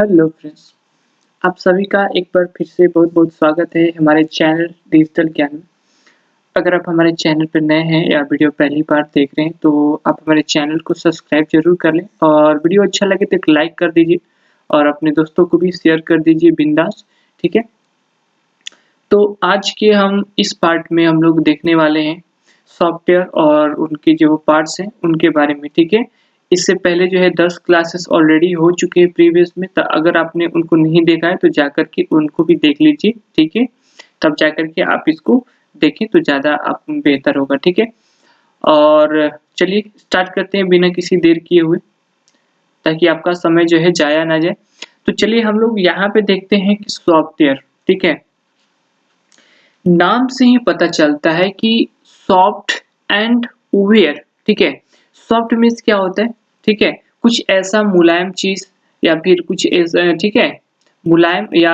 Hello friends, आप सभी का एक बार फिर से बहुत-बहुत स्वागत है हमारे चैनल डिजिटल ज्ञान में। अगर आप हमारे चैनल पर नए हैं या वीडियो पहली बार देख रहे हैं तो आप हमारे चैनल को सब्सक्राइब ज़रूर कर लें और वीडियो अच्छा लगे तो एक लाइक कर दीजिए और अपने दोस्तों को भी शेयर कर दीजिए बिंदास, ठीक है? तो आज के हम इस पार्ट में हम लोग देखने वाले हैं सॉफ्टवेयर और उनके जो पार्ट्स हैं उनके बारे में, ठीक है? इससे पहले जो है 10 क्लासेस ऑलरेडी हो चुके हैं प्रीवियस में, तो अगर आपने उनको नहीं देखा है तो जाकर के उनको भी देख लीजिए, ठीक है? तब जाकर के आप इसको देखें तो ज़्यादा आप बेहतर होगा, ठीक है? और चलिए स्टार्ट करते हैं बिना किसी देर किए हुए, ताकि आपका समय जो है जाया ना जाए। तो चलिए हम लोग यहाँ पे देखते हैं कि सॉफ्टवेयर, ठीक है? नाम से ही पता चलता है कि सॉफ्ट एंड वेयर, ठीक है? सॉफ्ट मीन्स क्या होता है, ठीक है? कुछ ऐसा मुलायम चीज या फिर कुछ ऐसा, ठीक है? मुलायम या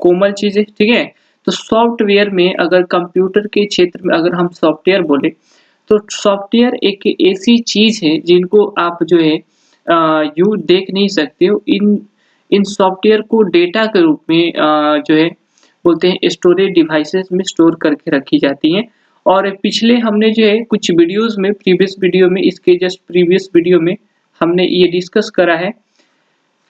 कोमल चीजें, ठीक है? तो सॉफ्टवेयर में अगर कंप्यूटर के क्षेत्र में अगर हम सॉफ्टवेयर बोले तो सॉफ्टवेयर एक ऐसी चीज है जिनको आप जो है यू देख नहीं सकते हो। इन इन सॉफ्टवेयर को डेटा के रूप में जो है बोलते हैं स्टोरेज डिवाइसेस में स्टोर करके रखी जाती हैं। और पिछले हमने जो है कुछ वीडियोस में प्रीवियस वीडियो में इसके जस्ट प्रीवियस वीडियो में हमने ये डिस्कस करा है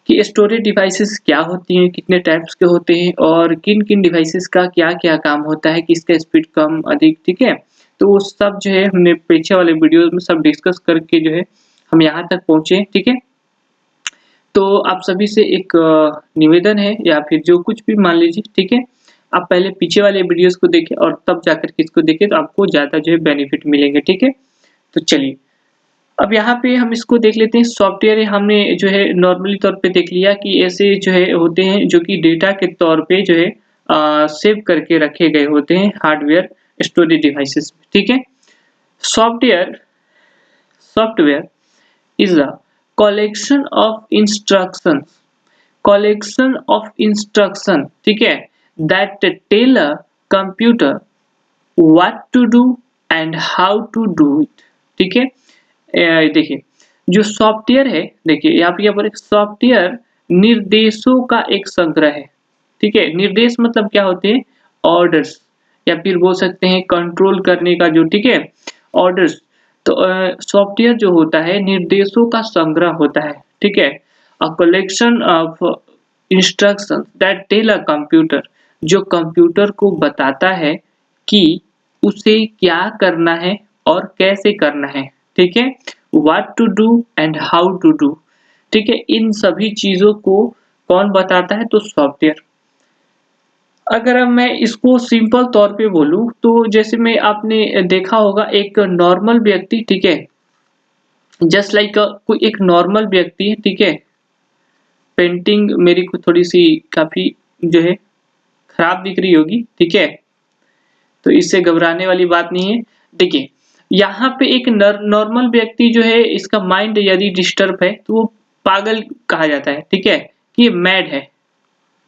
कि स्टोरेज डिवाइसेस क्या होती हैं, कितने टाइप्स के होते हैं और किन-किन डिवाइसेस का क्या-क्या काम होता है, किसका स्पीड कम अधिक, ठीक है? तो वो सब जो है हमने पीछे वाले वीडियोस में सब डिस्कस करके जो है हम यहाँ तक पहुँचे, ठीक है? तो आप सभी से एक निवेदन है या फिर जो कुछ भी मान लीजिए, ठीक है? आप पहले पीछे वाले वीडियोस को देखें और तब जाकर के इसको देखें तो आपको ज़्यादा जो है बेनिफिट मिलेंगे, ठीक है? तो चलिए, अब यहाँ पे हम इसको देख लेते हैं। सॉफ्टवेयर हमने जो है नॉर्मली तौर पे देख लिया कि ऐसे जो है होते हैं जो कि डेटा के तौर पे जो है सेव करके रखे गए होते हैं हार्डवेयर स्टोरेज डिवाइसेस में, ठीक है? Software software is a collection of instruction, ठीक है, that tell a computer what to do and how to do it, ठीक है? देखिए जो सॉफ्टवेयर है, देखिए यहाँ पे क्या बोले, सॉफ्टवेयर निर्देशों का एक संग्रह है, ठीक है? निर्देश मतलब क्या होते हैं, ऑर्डर्स या फिर बोल सकते हैं कंट्रोल करने का जो, ठीक है, ऑर्डर्स। तो सॉफ्टवेयर जो होता है निर्देशों का संग्रह होता है, ठीक है? A collection of instructions that tell a computer, जो कंप्यूटर को बताता है कि उसे क्या करना है और कैसे करना है, ठीक है? What to do and how to do, ठीक है? इन सभी चीजों को कौन बताता है? तो सॉफ्टवेयर। अगर अब मैं इसको सिंपल तौर पे बोलूँ तो जैसे में आपने देखा होगा एक नॉर्मल व्यक्ति, ठीक है? जस्ट लाइक कोई एक नॉर्मल व्यक्ति है, ठीक है? पेंटिंग मेरी को थोड़ी-सी काफ़ी जो है खराब दिख रही होगी, ठीक है? तो इससे घबराने वाली बात नहीं है। देखिए, यहाँ पे एक नॉर्मल व्यक्ति जो है इसका माइंड यदि डिस्टर्ब है तो वो पागल कहा जाता है, ठीक है? कि ये मैड है।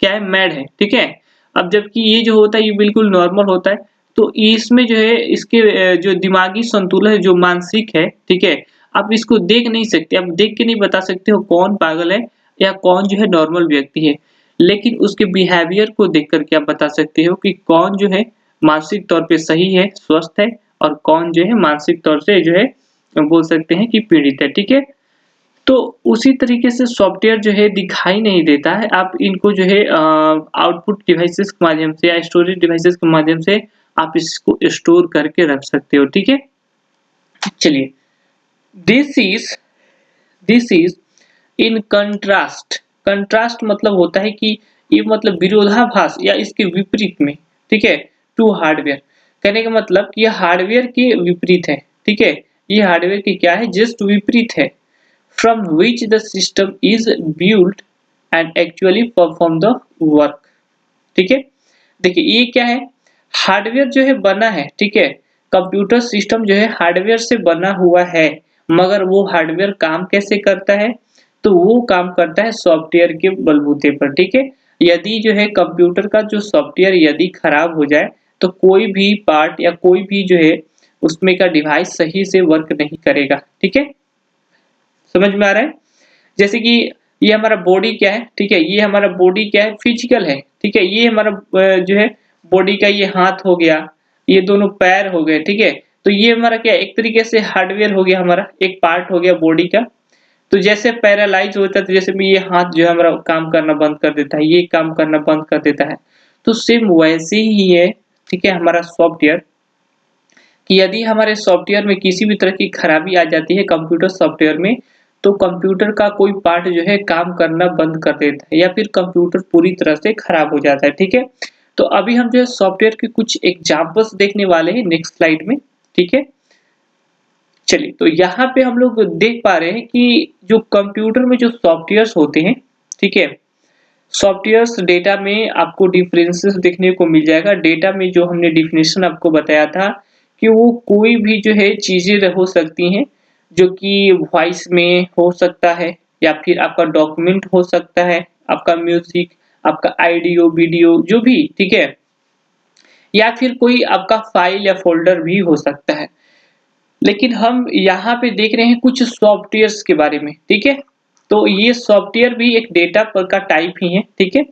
क्या है? मैड है, ठीक है? अब जबकि ये जो होता है ये बिल्कुल नॉर्मल होता है। तो इसमें जो है इसके जो दिमागी संतुलन है, जो मानसिक है, ठीक है? आप इसको देख नहीं सकते, आप देख के नहीं बता सकते हो कौन पागल है या कौन जो है नॉर्मल व्यक्ति है। लेकिन उसके बिहेवियर को देख कर के आप बता सकते हो कि कौन जो है मानसिक तौर पे सही है, स्वस्थ है और कौन जो है मानसिक तौर से जो है बोल सकते हैं कि पीड़ित है, ठीक है? तो उसी तरीके से सॉफ्टवेयर जो है दिखाई नहीं देता है। आप इनको जो है आउटपुट डिवाइसेस के माध्यम से या स्टोरेज डिवाइसेस के माध्यम से आप इसको स्टोर करके रख सकते हो, ठीक है? चलिए, this is this is in contrast. Contrast मतलब होता है कि ये मतलब विरोधाभास या इसके विपरीत में, ठीक है? टू हार्डवेयर, कहने का मतलब कि ये हार्डवेयर के विपरीत है, ठीक है? ये हार्डवेयर के क्या है? जस्ट विपरीत है। From which the system is built and actually perform the work, ठीक है? देखिए ये क्या है? हार्डवेयर जो है बना है, ठीक है? कंप्यूटर सिस्टम जो है हार्डवेयर से बना हुआ है, मगर वो हार्डवेयर काम कैसे करता है? तो वो काम करता है सॉफ्टवेयर के बलबूते पर, ठीक है? यदि जो है कंप्यूटर का जो सॉफ्टवेयर यदि खराब हो जाए तो कोई भी पार्ट या कोई भी जो है उसमें का डिवाइस सही से वर्क नहीं करेगा, ठीक है? समझ में आ रहा है? जैसे कि ये हमारा बॉडी क्या है, ठीक है, ये हमारा बॉडी क्या है, फिजिकल है, ठीक है, ये हमारा जो है बॉडी का ये हाथ हो गया, ये दोनों पैर हो गए, ठीक है। तो ये हमारा क्या है, एक तरीके से हार्डवेयर हो गया, हमारा एक पार्ट हो गया बॉडी का। तो जैसे पैरालाइज होता है तो जैसे भी ये हाथ जो है हमारा काम करना बंद कर देता है, ये काम करना बंद कर देता है, तो सेम वैसे ही है, ठीक है, हमारा सॉफ्टवेयर कि यदि हमारे सॉफ्टवेयर में किसी भी तरह की खराबी आ जाती है कंप्यूटर सॉफ्टवेयर में, तो कंप्यूटर का कोई पार्ट जो है काम करना बंद कर देता है या फिर कंप्यूटर पूरी तरह से खराब हो जाता है, ठीक है। तो अभी हम जो है सॉफ्टवेयर के कुछ एग्जांपल्स देखने वाले हैं नेक्स्ट स्लाइड में, ठीक है। चलिए, तो यहाँ पे हम लोग देख पा रहे हैं कि जो कंप्यूटर में जो सॉफ्टवेयर्स होते हैं, ठीक है, सॉफ्टवेयर्स डेटा में आपको डिफरेंसेस देखने को मिल जाएगा। डेटा में जो हमने डिफिनेशन आपको बताया था कि वो कोई भी जो है चीजें हो सकती हैं, जो कि वॉइस में हो सकता है या फिर आपका डॉक्यूमेंट हो सकता है, आपका म्यूजिक, आपका ऑडियो वीडियो जो भी, ठीक है, या फिर कोई आपका फाइल या फोल्डर भी हो सकता है। लेकिन हम यहाँ पे देख रहे हैं कुछ सॉफ्टवेयर्स के बारे में, ठीक है। तो ये सॉफ्टवेयर भी एक डेटा पर का टाइप ही है, ठीक है।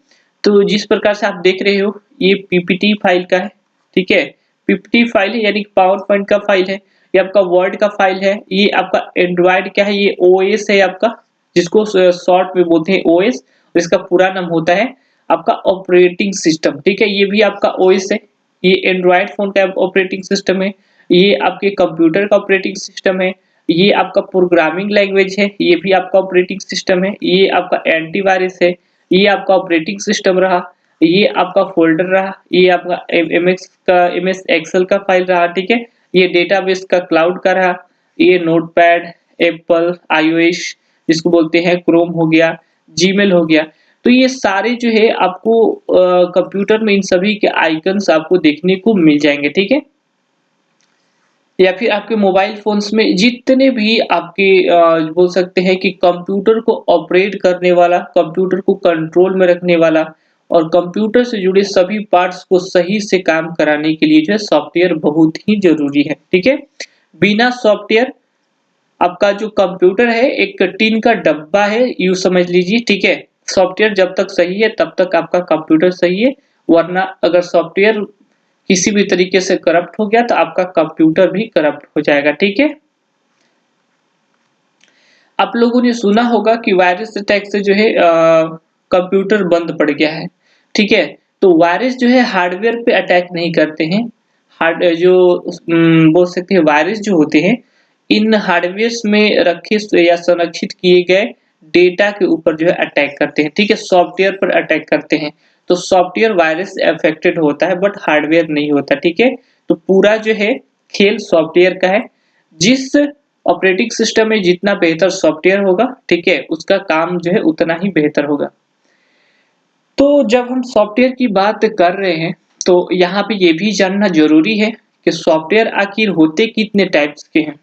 तो जिस प्रकार से आप देख रहे हो ये पीपीटी फाइल का है, ठीक है, पीपीटी फाइल है यानी पावर पॉइंट का फाइल है, ये आपका वर्ड का फाइल है, ये आपका एंड्रॉयड का है, ये ओएस है आपका, जिसको शॉर्ट में बोलते हैं ओएस, इसका पूरा नाम होता है आपका ऑपरेटिंग सिस्टम, ठीक है, ये भी आपका ओएस है, ये एंड्रॉयड फोन का ऑपरेटिंग सिस्टम है, ये आपके कंप्यूटर का ऑपरेटिंग सिस्टम है, ये आपका प्रोग्रामिंग लैंग्वेज है, ये भी आपका ऑपरेटिंग सिस्टम है, ये आपका एंटीवायरस है, ये आपका ऑपरेटिंग सिस्टम रहा, ये आपका फोल्डर रहा, ये आपका एमएस एक्सेल का फाइल रहा, ठीक है, ये डेटाबेस का क्लाउड का रहा, ये नोटपैड, एप्पल आईओएस जिसको बोलते हैं, क्रोम हो गया, जीमेल हो गया। तो ये सारे जो है आपको कंप्यूटर में इन सभी के आइकन्स आपको देखने को मिल जाएंगे, ठीक है। या फिर आपके मोबाइल फोन्स में जितने भी आपके बोल सकते हैं कि कंप्यूटर को ऑपरेट करने वाला, कंप्यूटर को कंट्रोल में रखने वाला और कंप्यूटर से जुड़े सभी पार्ट्स को सही से काम कराने के लिए जो है सॉफ्टवेयर बहुत ही जरूरी है, ठीक है। बिना सॉफ्टवेयर आपका जो कंप्यूटर है एक टीन का डब्बा है, यूं समझ लीजिए, ठीक है। सॉफ्टवेयर जब तक सही है तब तक आपका कंप्यूटर सही है, वरना अगर सॉफ्टवेयर किसी भी तरीके से करप्ट हो गया तो आपका कंप्यूटर भी करप्ट हो जाएगा, ठीक है। आप लोगों ने सुना होगा कि वायरस अटैक से जो है कंप्यूटर बंद पड़ गया है, ठीक है। तो वायरस जो है हार्डवेयर पे अटैक नहीं करते हैं, हार्ड जो बोल सकते हैं वायरस जो होते हैं इन हार्डवेयर में रखे या संरक्षित किए गए डेटा के ऊपर जो है अटैक करते हैं, ठीक है, सॉफ्टवेयर पर अटैक करते हैं। तो सॉफ्टवेयर वायरस अफेक्टेड होता है बट हार्डवेयर नहीं होता, ठीक है। तो पूरा जो है खेल सॉफ्टवेयर का है, जिस ऑपरेटिंग सिस्टम में जितना बेहतर सॉफ्टवेयर होगा, ठीक है, उसका काम जो है उतना ही बेहतर होगा। तो जब हम सॉफ्टवेयर की बात कर रहे हैं तो यहाँ पे ये भी जानना जरूरी है कि सॉफ्टवेयर आखिर होते कितने टाइप्स के हैं।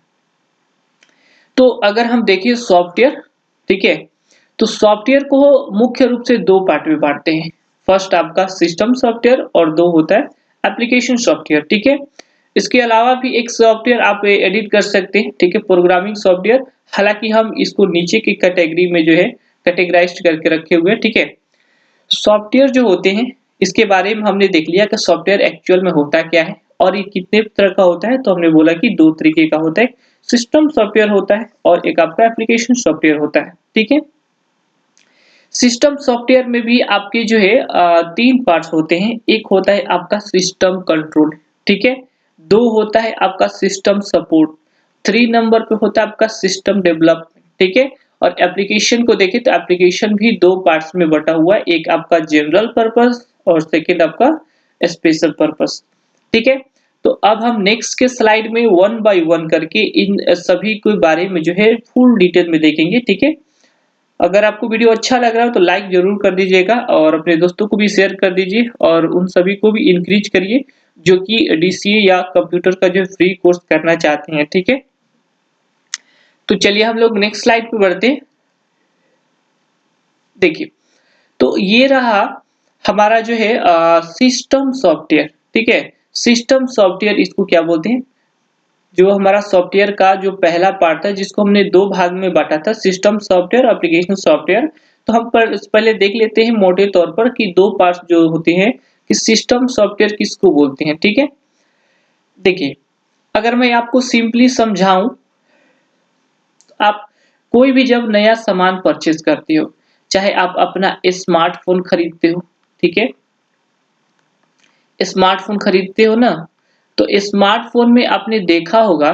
तो अगर हम देखें सॉफ्टवेयर, ठीक है, तो सॉफ्टवेयर को मुख्य रूप से दो पार्ट में बांटते हैं। फर्स्ट आपका सिस्टम सॉफ्टवेयर और दो होता है एप्लीकेशन सॉफ्टवेयर, ठीक है। इसके अलावा भी एक सॉफ्टवेयर आप एडिट कर सकते हैं, ठीक है, प्रोग्रामिंग सॉफ्टवेयर, हालांकि हम इसको नीचे की कैटेगरी में जो है कैटेगराइज्ड करके रखे हुए हैं, ठीक है। सॉफ्टवेयर जो होते हैं इसके बारे में हमने देख लिया कि सॉफ्टवेयर एक्चुअल में होता क्या है और ये कितने तरह का होता है। तो हमने बोला कि दो तरीके का होता है, सिस्टम सॉफ्टवेयर होता है और एक आपका एप्लीकेशन सॉफ्टवेयर होता है, ठीक है। सिस्टम सॉफ्टवेयर में भी आपके जो है तीन पार्ट्स होते हैं। एक होता है आपका सिस्टम कंट्रोल, ठीक है, दो होता है आपका सिस्टम सपोर्ट, 3 नंबर पे होता है आपका सिस्टम डेवलपमेंट, ठीक है। और एप्लीकेशन को देखें तो एप्लीकेशन भी दो पार्ट्स में बटा हुआ है, एक आपका जनरल पर्पस और सेकंड आपका स्पेशल पर्पस, ठीक है। तो अब हम नेक्स्ट के स्लाइड में वन बाय वन करके इन सभी के बारे में जो है फुल डिटेल में देखेंगे, ठीक है। अगर आपको वीडियो अच्छा लग रहा है तो लाइक जरूर कर दीजिएगा और अपने दोस्तों को भी शेयर कर दीजिए और उन सभी को भी इंकरेज करिए जो कि डीसीए या कंप्यूटर का जो फ्री कोर्स करना चाहते हैं, ठीक है। तो चलिए हम लोग नेक्स्ट स्लाइड पे बढ़ते हैं। देखिए, तो ये रहा हमारा जो है सिस्टम सॉफ्टवेयर, ठीक है। सिस्टम सॉफ्टवेयर इसको क्या बोलते हैं, जो हमारा सॉफ्टवेयर का जो पहला पार्ट था जिसको हमने दो भाग में बांटा था, सिस्टम सॉफ्टवेयर, एप्लीकेशन सॉफ्टवेयर। तो हम पहले देख लेते हैं मोटे तौर पर कि दो पार्ट्स जो होते हैं कि सिस्टम सॉफ्टवेयर किसको बोलते हैं, ठीक है। देखिए, अगर मैं आपको सिंपली समझाऊं, आप कोई भी जब नया सामान परचेज करते हो, चाहे आप अपना स्मार्टफोन खरीदते हो, ठीक है, स्मार्टफोन खरीदते हो ना, तो स्मार्टफोन में आपने देखा होगा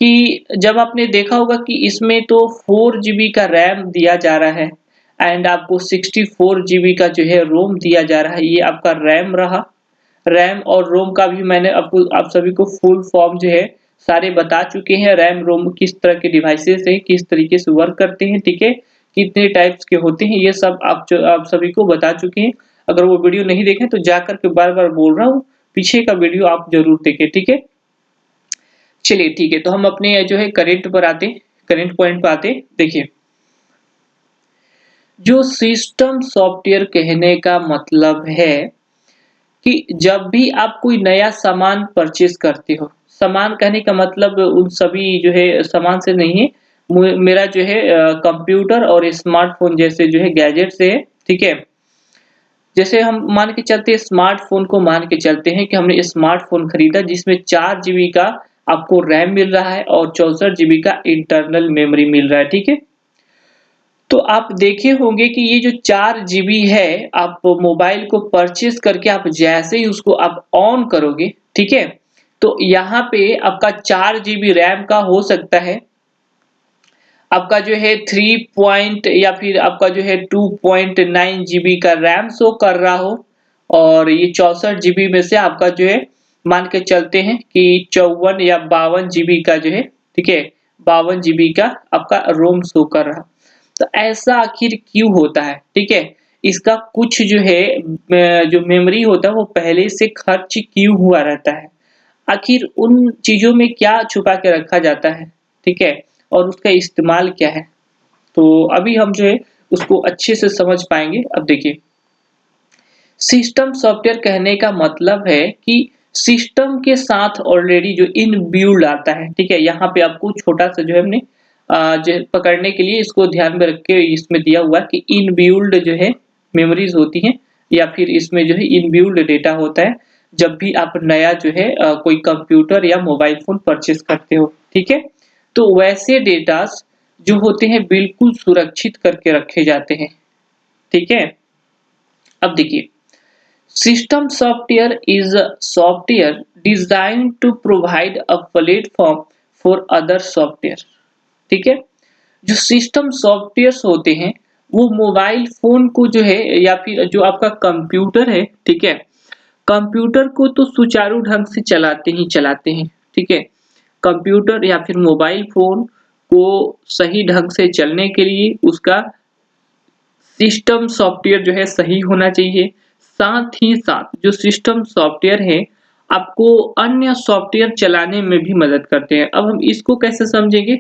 कि जब आपने देखा होगा कि इसमें तो 4 जीबी का रैम दिया जा रहा है एंड आपको 64 जीबी का जो है रोम दिया जा रहा है, ये आपका रैम रहा। रैम और रोम का भी मैंने आपको आप सभी को फुल फॉर्म जो है सारे बता चुके हैं। रैम रोम किस तरह के डिवाइसेस हैं, किस तरीके से वर्क करते हैं, ठीक है, कितने टाइप्स के होते हैं, ये सब आप सभी को बता चुके हैं। अगर वो वीडियो नहीं देखे तो जाकर के बार-बार बोल रहा हूँ, पीछे का वीडियो आप जरूर देखें, ठीक है। चलिए ठीक है, तो हम अपने जो है करंट पर आते, करंट पॉइंट पर आते। देखिए, जो सिस्टम सॉफ्टवेयर कहने का मतलब है कि जब भी आप कोई नया सामान परचेज करते हो, सामान कहने का मतलब उन सभी जो है सामान से नहीं है, मेरा जो है कंप्यूटर और स्मार्टफोन जैसे जो है गैजेट से है, ठीक है। जैसे हम मान के चलते हैं, स्मार्टफोन को मान के चलते हैं कि हमने स्मार्टफोन खरीदा जिसमें 4 जीबी का आपको रैम मिल रहा है और 64 जीबी का इंटरनल मेमोरी मिल रहा है, ठीक है। तो आप देखे होंगे कि ये जो 4 जीबी है, आप मोबाइल को परचेज़ करके आप जैसे ही उसको आप ऑन करोगे, ठीक है? तो यहाँ पे आपका 4 जीबी रैम का हो सकता है, आपका जो है 3 पॉइंट या फिर आपका जो है 2.9 जीबी का रैम शो कर रहा हो और ये 64 जीबी में से आपका जो है मान के चलते हैं कि 54 या 52 जीबी का जो है, ठीक है? 52 जीबी का आपका रोम शो कर रहा। तो ऐसा आखिर क्यों होता है, ठीक है? इसका कुछ जो है जो मेमोरी होता है वो पहले से खर्च क्यों हुआ रहता है? आखिर उन चीज़ों में क्या छुपा के रखा जाता है, ठीक है? और उसका इस्तेमाल क्या है? तो अभी हम जो है उसको अच्छे से समझ पाएँगे। अब देखिए, सिस्टम सॉफ्टवेयर कहने का मतलब है कि सिस्टम के साथ ऑलरेडी जो इनबिल्ट आता है, ठीक है? यहाँ पे आपको छोटा-सा जो है हमने जो है पकड़ने के लिए इसको ध्यान में रख के इसमें दिया हुआ है कि इनबिल्ट जो है मेमोरीज़ होती हैं या फिर इसमें जो है इनबिल्ट डेटा होता है, जब भी आप नया जो है कोई कंप्यूटर या मोबाइल फ़ोन परचेज़ करते हो, ठीक है? तो वैसे डेटास जो होते हैं बिल्कुल सुरक्षित करके रखे जाते हैं, ठीक है? अब देखिए, system software is a software designed to provide a platform for other software, ठीक है। जो सिस्टम सॉफ्टवेयर्स होते हैं वो मोबाइल फोन को जो है या फिर जो आपका कंप्यूटर है, ठीक है, कंप्यूटर को तो सुचारू ढंग से चलाते ही चलाते हैं, ठीक है। कंप्यूटर या फिर मोबाइल फोन को सही ढंग से चलने के लिए उसका सिस्टम सॉफ्टवेयर जो है सही होना चाहिए। साथ ही साथ जो सिस्टम सॉफ्टवेयर है आपको अन्य सॉफ्टवेयर चलाने में भी मदद करते हैं। अब हम इसको कैसे समझेंगे?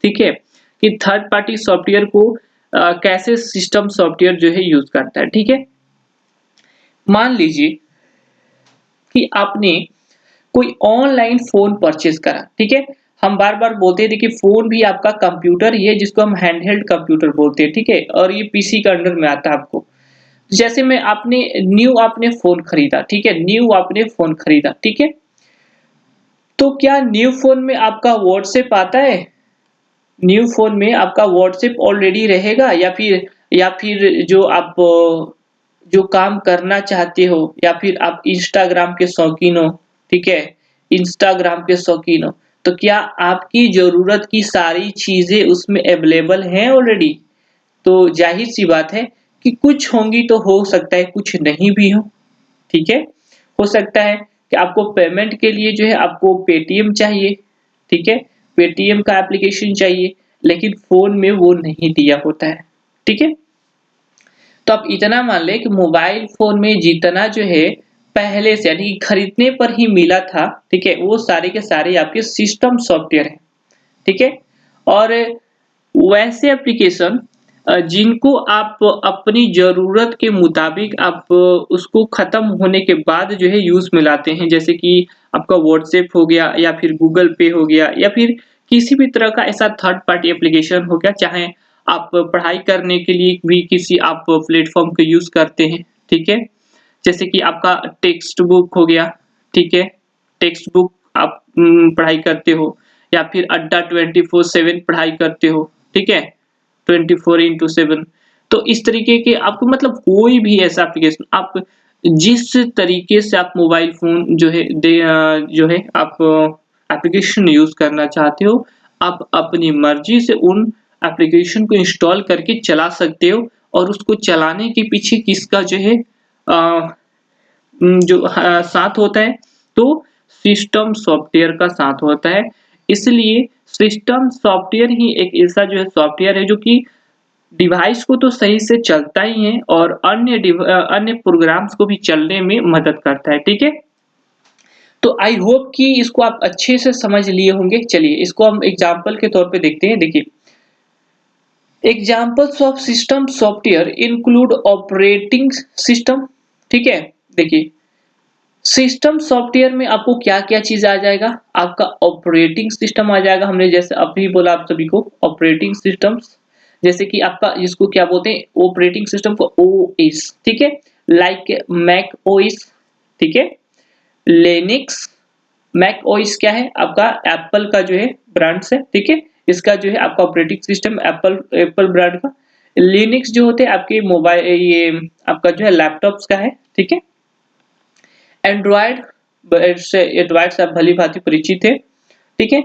ठीक है, कि थर्ड पार्टी सॉफ्टवेयर को कैसे सिस्टम सॉफ्टवेयर जो है यूज़ करता है, ठीक है? मान लीजिए कि आपने कोई ऑनलाइन फ़ोन परचेज़ करा, ठीक है? हम बार-बार बोलते हैं देखिए फ़ोन भी आपका कंप्यूटर ही है जिसको हम हैंडहेल्ड कंप्यूटर बोलते हैं, ठीक है? और ये पीसी के अंडर में आता है आपको। जैसे में आपने फ़ोन खरीदा, ठीक है? न्यू आपने फ़ोन खरीदा, ठीक है? तो क्या न्यू फ़ोन में आपका व्हाट्सएप आता है? न्यू फ़ोन में आपका व्हाट्सएप ऑलरेडी रहेगा या फिर जो काम करना चाहते हो या फिर आप इंस्टाग्राम के शौकीन हो, ठीक है? इंस्टाग्राम के शौकीन हो, तो क्या आपकी ज़रूरत की सारी चीज़ें उसमें अवेलेबल हैं ऑलरेडी? तो ज़ाहिर-सी बात है कि कुछ होंगी तो हो सकता है कुछ नहीं भी हो, ठीक है? हो सकता है कि आपको पेमेंट के लिए जो है आपको पेटीएम चाहिए, ठीक है? पेटीएम का एप्लीकेशन चाहिए, लेकिन फ़ोन में वो नहीं दिया होता है, ठीक है? तो आप इतना मान लें कि मोबाइल फ़ोन में जितना जो है पहले से यानी कि खरीदने पर ही मिला था, ठीक है? वो सारे के सारे आपके सिस्टम सॉफ्टवेयर हैं, ठीक है? और वैसे एप्लीकेशन जिनको आप अपनी ज़रूरत के मुताबिक आप उसको ख़त्म होने के बाद जो है यूज़ में लाते हैं। जैसे कि आपका व्हाट्सएप हो गया या फिर गूगल पे हो गया या फिर किसी भी तरह का ऐसा थर्ड पार्टी एप्लीकेशन हो गया, चाहे आप पढ़ाई करने के लिए भी किसी आप प्लेटफॉर्म का यूज करते हैं, ठीक है। जैसे कि आपका टेक्स्ट बुक हो गया, ठीक है। टेक्स्ट बुक आप पढ़ाई करते हो, या फिर अड्डा 24/7 पढ़ाई करते हो, ठीक है, 24/7। तो इस तरीके के आपको मतलब कोई भी ऐसा एप्लीकेशन आप जिस तरीके से आप मोबाइल फ़ोन जो है आप एप्लीकेशन यूज़ करना चाहते हो, आप अपनी मर्ज़ी से उन एप्लीकेशन को इंस्टॉल करके चला सकते हो, और उसको चलाने के पीछे किसका जो है साथ होता है, तो सिस्टम सॉफ्टवेयर का साथ होता है। इसलिए सिस्टम सॉफ्टवेयर ही एक ऐसा जो है सॉफ्टवेयर है जो कि डिवाइस को तो सही से चलता ही है, और अन्य प्रोग्राम्स को भी चलने में मदद करता है, ठीक है। तो आई होप कि इसको आप अच्छे से समझ लिए होंगे। चलिए इसको हम एग्जांपल के तौर पे देखते हैं। देखिए, examples of system software include operating system, ठीक है। देखिए, सिस्टम सॉफ्टवेयर में आपको क्या-क्या चीज़ आ जाएगा? आपका ऑपरेटिंग सिस्टम आ जाएगा। हमने जैसे अभी बोला आप सभी को ऑपरेटिंग सिस्टम्स, जैसे कि आपका इसको क्या बोलते हैं, ऑपरेटिंग सिस्टम को ओएस, ठीक है। लाइक मैक ओएस, ठीक है। लिनक्स, मैक ओएस क्या है? आपका एप्पल का जो है ब्रांड्स है, ठीक है। इसका जो है आपका ऑपरेटिंग सिस्टम एप्पल ब्रांड का। लिनक्स जो होते हैं आपके मोबाइल, ये आपका जो है लैपटॉप्स का है, ठीक है। एंड्रॉयड, एंड्रॉयड से आप भली भांति परिचित है, ठीक है।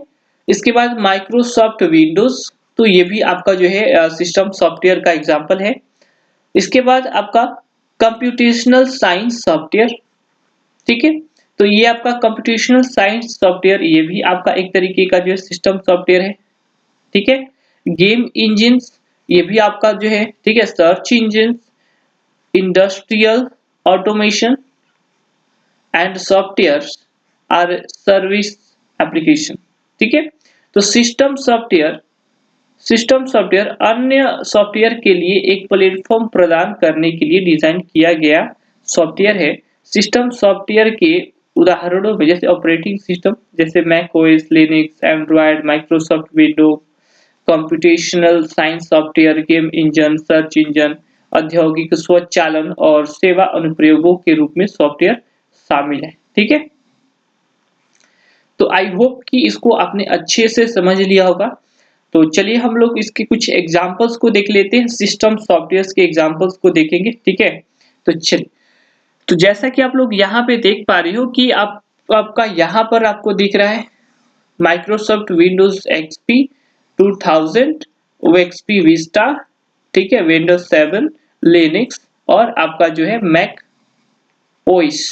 इसके बाद माइक्रोसॉफ्ट विंडोज, तो ये भी आपका जो है सिस्टम सॉफ्टवेयर का एग्जांपल है। इसके बाद आपका कंप्यूटेशनल साइंस सॉफ्टवेयर, ठीक है। तो ये आपका कंप्यूटेशनल साइंस सॉफ्टवेयर, ये भी आपका एक तरीके का जो है सिस्टम सॉफ्टवेयर है, ठीक है। गेम इंजिन, ये भी आपका जो है, ठीक है। Search engine, industrial automation and software or service application, ठीक है। तो सिस्टम सॉफ्टवेयर अन्य सॉफ्टवेयर के लिए एक प्लेटफॉर्म प्रदान करने के लिए डिजाइन किया गया सॉफ्टवेयर है। सिस्टम सॉफ्टवेयर के उदाहरणों में जैसे ऑपरेटिंग सिस्टम, जैसे Mac OS, Linux, Android, Microsoft Windows, computational science software, game engine, search engine, औद्योगिक स्वचालन और सेवा अनुप्रयोगों के रूप में सॉफ्टवेयर शामिल है, ठीक है। तो आई होप कि इसको आपने अच्छे से समझ लिया होगा। तो चलिए हम लोग इसके कुछ एग्जांपल्स को देख लेते हैं, सिस्टम सॉफ्टवेयर्स के एग्जांपल्स को देखेंगे, ठीक है। तो चलिए, तो जैसा कि आप लोग यहाँ पे देख पा रहे हो कि आपका यहाँ पर आपको दिख रहा है Microsoft Windows XP 2000, XP Vista, ठीक है, विंडोज 7, लिनक्स, और आपका जो है मैक ओएस,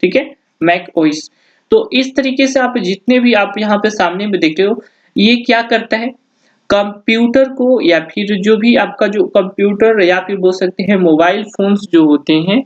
ठीक है, मैक ओएस। तो इस तरीके से आप जितने भी आप यहाँ पे सामने में देख रहे हो, ये क्या करता है, कंप्यूटर को, या फिर जो भी आपका जो कंप्यूटर या फिर बोल सकते हैं मोबाइल फोन्स जो होते हैं,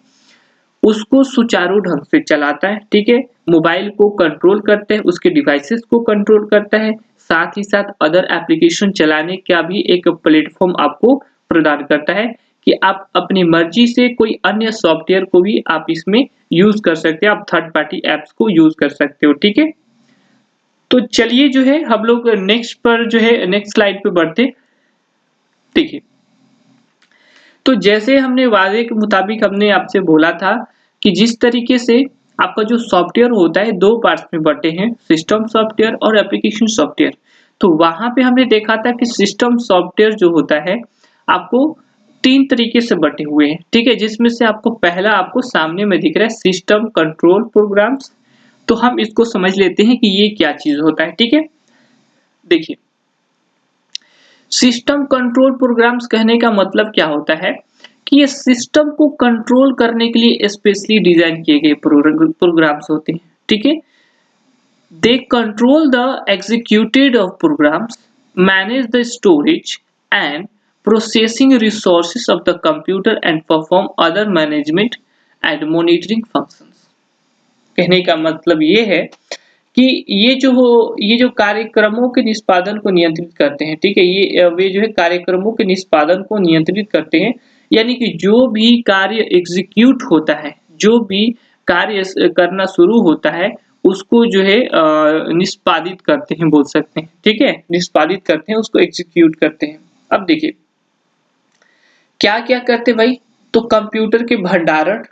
उसको सुचारू ढंग से चलाता है, ठीक है। मोबाइल को कंट्रोल करते हैं, उसके डिवाइसेस को कंट्रोल करता है, साथ ही साथ अदर एप्लीकेशन चलाने का भी एक प्लेटफॉर्म आपको प्रदान करता है कि आप अपनी मर्जी से कोई अन्य सॉफ्टवेयर को भी आप इसमें यूज कर सकते हैं, आप थर्ड पार्टी एप्स को यूज कर सकते हो, ठीक है। तो चलिए जो है हम लोग नेक्स्ट पर जो है नेक्स्ट स्लाइड पे बढ़ते। देखिए, तो जैसे हमने वादे के मुताबिक हमने आपसे बोला था कि जिस तरीके से आपका जो सॉफ्टवेयर होता है दो पार्ट्स में बटे हैं, सिस्टम सॉफ्टवेयर और एप्लीकेशन सॉफ्टवेयर। तो वहां पे हमने देखा था कि सिस्टम सॉफ्टवेयर जो होता है आपको तीन तरीके से बटे हुए हैं, ठीक है। जिसमें से आपको पहला आपको सामने में दिख रहा है सिस्टम कंट्रोल प्रोग्राम्स। तो हम इसको समझ लेते हैं कि ये क्या चीज होता है, ठीक है। देखिए, सिस्टम कंट्रोल प्रोग्राम्स कहने का मतलब क्या होता है कि ये सिस्टम को कंट्रोल करने के लिए स्पेशली डिजाइन किए गए प्रोग्राम्स होते हैं, ठीक है। They control the executed of programs, manage the storage and processing resources of the computer and perform other management and monitoring functions. कहने का मतलब ये है कि ये जो कार्यक्रमों के निष्पादन को नियंत्रित करते हैं, ठीक है। वे जो है कार्यक्रमों के निष्पादन को नियंत्रित करते हैं, यानी कि जो भी कार्य एग्जीक्यूट होता है, जो भी कार्य करना शुरू होता है, उसको जो है निष्पादित करते हैं बोल सकते हैं, ठीक है। निष्पादित करते हैं, उसको एग्जीक्यूट करते हैं। अब देखिए, क्या क्या करते भाई, तो कंप्यूटर के भंडारण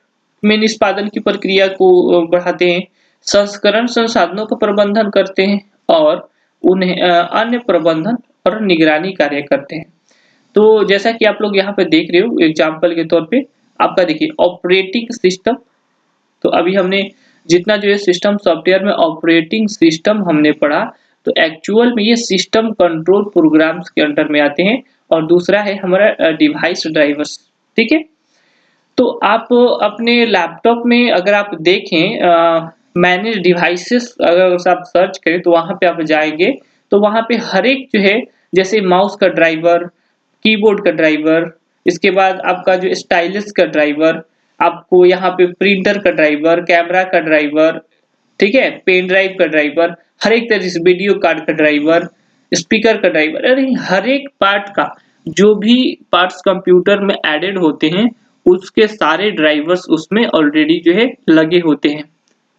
में निष्पादन की प्रक्रिया को बढ़ाते हैं, संस्करण संसाधनों का प्रबंधन करते हैं और उन्हें अन्य प्रबंधन और निगरानी कार्य करते हैं। तो जैसा कि आप लोग यहाँ पे देख रहे हो एग्जाम्पल के तौर पे, आपका देखिए ऑपरेटिंग सिस्टम। तो अभी हमने जितना जो है सिस्टम सॉफ्टवेयर में ऑपरेटिंग सिस्टम हमने पढ़ा, तो एक्चुअल में ये सिस्टम कंट्रोल प्रोग्राम्स के अंडर में आते हैं। और दूसरा है हमारा डिवाइस ड्राइवर्स, ठीक है। तो आप अपने लैपटॉप में अगर आप देखें मैनेज डिवाइसेस, अगर आप सर्च करें तो वहां पे आप जाएंगे, तो वहां पे हर एक जो है जैसे माउस का ड्राइवर, कीबोर्ड का ड्राइवर, इसके बाद आपका जो स्टाइलस का ड्राइवर, आपको यहाँ पे प्रिंटर का ड्राइवर, कैमरा का ड्राइवर, ठीक है, पेन ड्राइव का ड्राइवर, हर एक तरह से वीडियो कार्ड का ड्राइवर, स्पीकर का ड्राइवर, अरे हर एक पार्ट का जो भी पार्ट्स कंप्यूटर में एडेड होते हैं उसके सारे ड्राइवर्स उसमें ऑलरेडी जो है लगे होते हैं।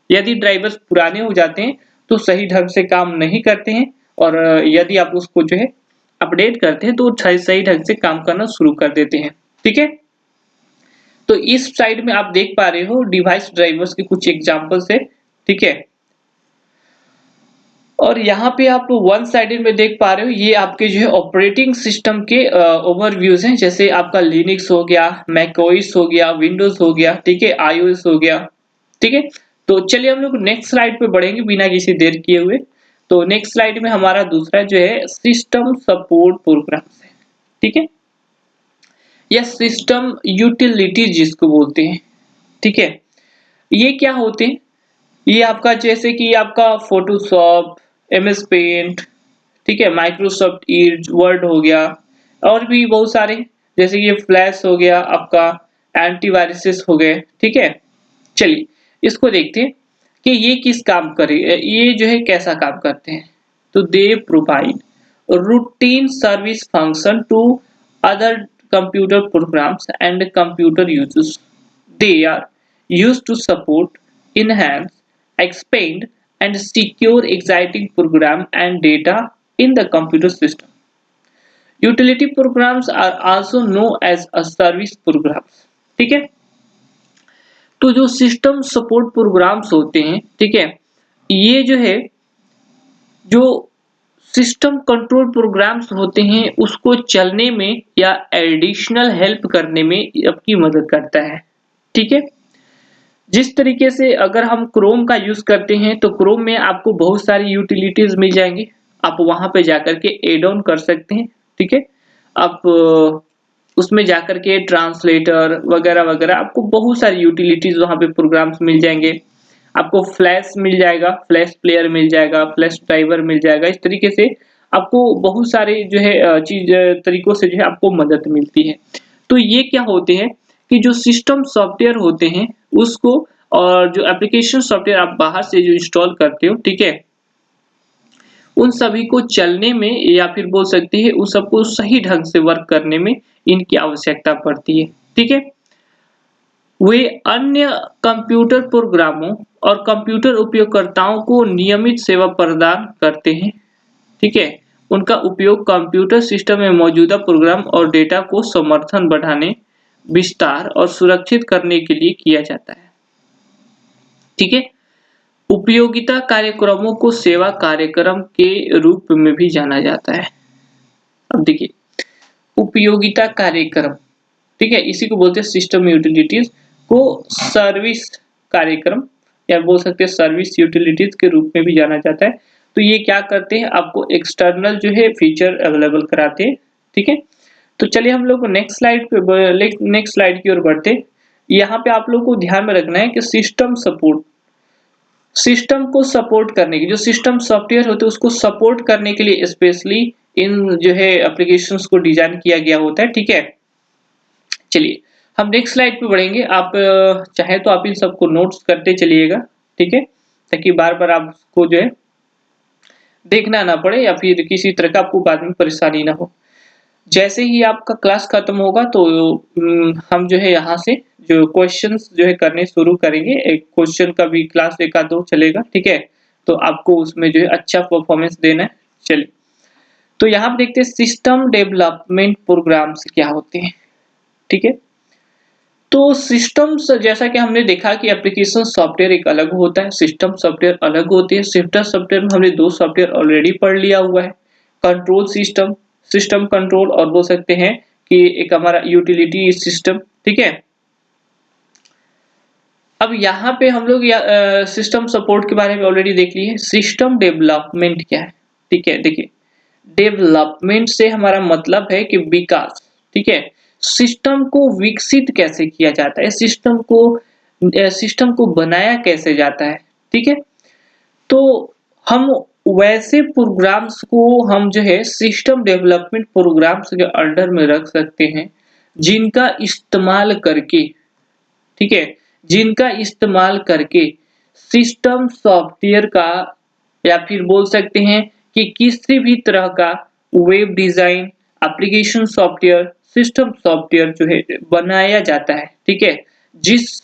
यदि ड्राइवर्स पुराने हो जाते हैं तो सही ढंग से काम नहीं करते हैं, और यदि आप उसको जो है अपडेट करते हैं तो सही ढंग से काम करना शुरू कर देते हैं, ठीक है। तो इस साइड में आप देख पा रहे हो डिवाइस ड्राइवर्स के कुछ एग्जांपल्स है, ठीक है। और यहाँ पे आप वन साइडेड में देख पा रहे हो ये आपके जो है ऑपरेटिंग सिस्टम के ओवरव्यूज हैं, जैसे आपका लिनक्स हो गया, मैकओएस हो गया, विंडोज हो गया, ठीक है, आईओएस हो गया, ठीक है। तो चलिए हम लोग नेक्स्ट स्लाइड पे बढ़ेंगे बिना किसी देर किए हुए। तो नेक्स्ट स्लाइड में हमारा दूसरा जो है सिस्टम सपोर्ट प्रोग्राम्स है, ठीक है, या सिस्टम यूटिलिटी जिसको बोलते हैं, ठीक है। ये क्या होते हैं, ये आपका जैसे कि आपका फोटोशॉप, एमएस पेंट, ठीक है, माइक्रोसॉफ्ट ईज वर्ड हो गया, और भी बहुत सारे, जैसे ये फ्लैश हो गया आपका, एंटीवायरसेस हो गए, ठीक है। चलिए इसको देखते हैं कि ये किस काम करे, ये जो है कैसा काम करते हैं। तो they provide routine service function to other computer programs and computer users. They are used to support, enhance, expand, and secure existing program and data in the computer system. Utility programs are also known as a service programs. ठीक है, तो जो system support programmes होते हैं, ठीक है, ये जो है जो सिस्टम कंट्रोल प्रोग्राम्स होते हैं उसको चलने में या एडिशनल हेल्प करने में आपकी मदद करता है, ठीक है। जिस तरीके से अगर हम क्रोम का यूज करते हैं तो क्रोम में आपको बहुत सारी यूटिलिटीज मिल जाएंगी, आप वहां पे जाकर के एड ऑन कर सकते हैं, ठीक है। आप उसमें जाकर के ट्रांसलेटर वगैरह वगैरह आपको बहुत सारी यूटिलिटीज वहां पे प्रोग्राम्स मिल जाएंगे। आपको फ्लैश मिल जाएगा, फ्लैश प्लेयर मिल जाएगा, फ्लैश ड्राइवर मिल जाएगा, इस तरीके से आपको बहुत सारे जो है चीज तरीकों से जो है आपको मदद मिलती है। तो ये क्या होते हैं कि जो सिस्टम सॉफ्टवेयर होते हैं उसको, और जो एप्लीकेशन सॉफ्टवेयर आप बाहर से जो इंस्टॉल करते हो, ठीक है, उन सभी को चलने में या फिर बोल सकते हैं उन सबको सही ढंग से वर्क करने में इनकी आवश्यकता पड़ती है, ठीक है। वे अन्य कंप्यूटर प्रोग्रामों और कंप्यूटर उपयोगकर्ताओं को नियमित सेवा प्रदान करते हैं, ठीक है। उनका उपयोग कंप्यूटर सिस्टम में मौजूदा प्रोग्राम और डेटा को समर्थन बढ़ाने, विस्तार और सुरक्षित करने के लिए किया जाता है, ठीक है। उपयोगिता कार्यक्रमों को सेवा कार्यक्रम के रूप में भी जाना जाता है। अब देखिए उपयोगिता कार्यक्रम, ठीक है, इसी को बोलते हैं सिस्टम यूटिलिटीज को सर्विस कार्यक्रम या बोल सकते हैं सर्विस यूटिलिटीज के रूप में भी जाना जाता है। तो ये क्या करते हैं, आपको एक्सटर्नल जो है फीचर अवेलेबल कराते हैं, ठीक है। तो चलिए हम लोग नेक्स्ट स्लाइड की ओर बढ़ते हैं। यहाँ पे आप लोग को ध्यान में रखना है कि सिस्टम सपोर्ट, सिस्टम को सपोर्ट करने की, जो सिस्टम सॉफ्टवेयर होते हैं उसको सपोर्ट करने के लिए स्पेशली इन जो है एप्लीकेशंस को डिजाइन किया गया होता है, ठीक है। चलिए हम नेक्स्ट स्लाइड पे बढ़ेंगे, आप चाहे तो आप इन सबको नोट्स करते चलिएगा, ठीक है, ताकि बार बार आपको जो है देखना ना पड़े या फिर किसी तरह का आपको बाद में परेशानी ना हो। जैसे ही आपका क्लास खत्म होगा तो हम जो है यहाँ से जो क्वेश्चंस जो है करने शुरू करेंगे। एक क्वेश्चन का भी क्लास एक आध दो चलेगा, ठीक है, तो आपको उसमें जो है अच्छा परफॉर्मेंस देना है। चलिए तो यहाँ पे देखते हैं सिस्टम डेवलपमेंट प्रोग्राम्स क्या होते हैं। ठीक है। तो सिस्टम्स जैसा कि हमने देखा कि एप्लीकेशन सॉफ्टवेयर एक अलग होता है, सिस्टम सॉफ्टवेयर अलग होती है। सिस्टम सॉफ्टवेयर में हमने 2 सॉफ्टवेयर ऑलरेडी पढ़ लिया हुआ है, कंट्रोल सिस्टम, सिस्टम कंट्रोल, और बोल सकते हैं कि एक हमारा यूटिलिटी सिस्टम, ठीक है। अब यहाँ पे हम लोग सिस्टम सपोर्ट के बारे में ऑलरेडी देख लिए। सिस्टम डेवलपमेंट क्या है, ठीक है। देखिए, डेवलपमेंट से हमारा मतलब है कि विकास, ठीक है। सिस्टम को विकसित कैसे किया जाता है, सिस्टम को बनाया कैसे जाता है, ठीक है। तो हम वैसे प्रोग्राम्स को हम जो है सिस्टम डेवलपमेंट प्रोग्राम्स के अंडर में रख सकते हैं, जिनका इस्तेमाल करके, ठीक है, जिनका इस्तेमाल करके सिस्टम सॉफ्टवेयर का, या फिर बोल सकते हैं कि किसी भी तरह का web design, application software, system software जो है बनाया जाता है, ठीक है। जिस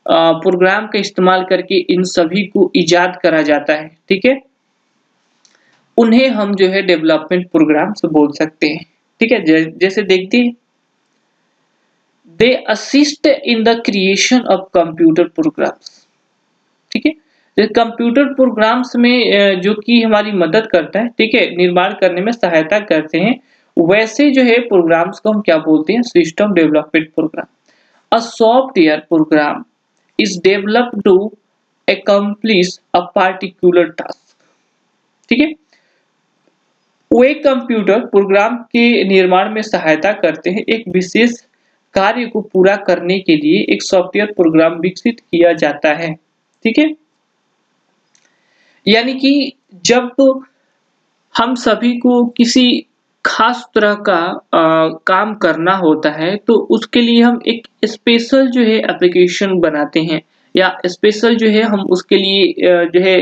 प्रोग्राम का इस्तेमाल करके इन सभी को इजाद करा जाता है, ठीक है, उन्हें हम जो है डेवलपमेंट प्रोग्राम्स बोल सकते हैं, ठीक है। जैसे देखते हैं, they assist in the creation of computer programs, ठीक है। तो कंप्यूटर प्रोग्राम्स में जो कि हमारी मदद करता है, ठीक है, निर्माण करने में सहायता करते हैं, वैसे जो है प्रोग्राम्स को हम क्या बोलते हैं, system development program. A software program is developed to accomplish a particular task, ठीक है। वे कंप्यूटर प्रोग्राम के निर्माण में सहायता करते हैं, एक विशेष कार्य को पूरा करने के लिए एक सॉफ्टवेयर प्रोग्राम विकसित किया जाता है, ठीक है। यानी कि जब हम सभी को किसी खास तरह का काम करना होता है, तो उसके लिए हम एक स्पेशल जो है एप्लीकेशन बनाते हैं, या स्पेशल जो है हम उसके लिए जो है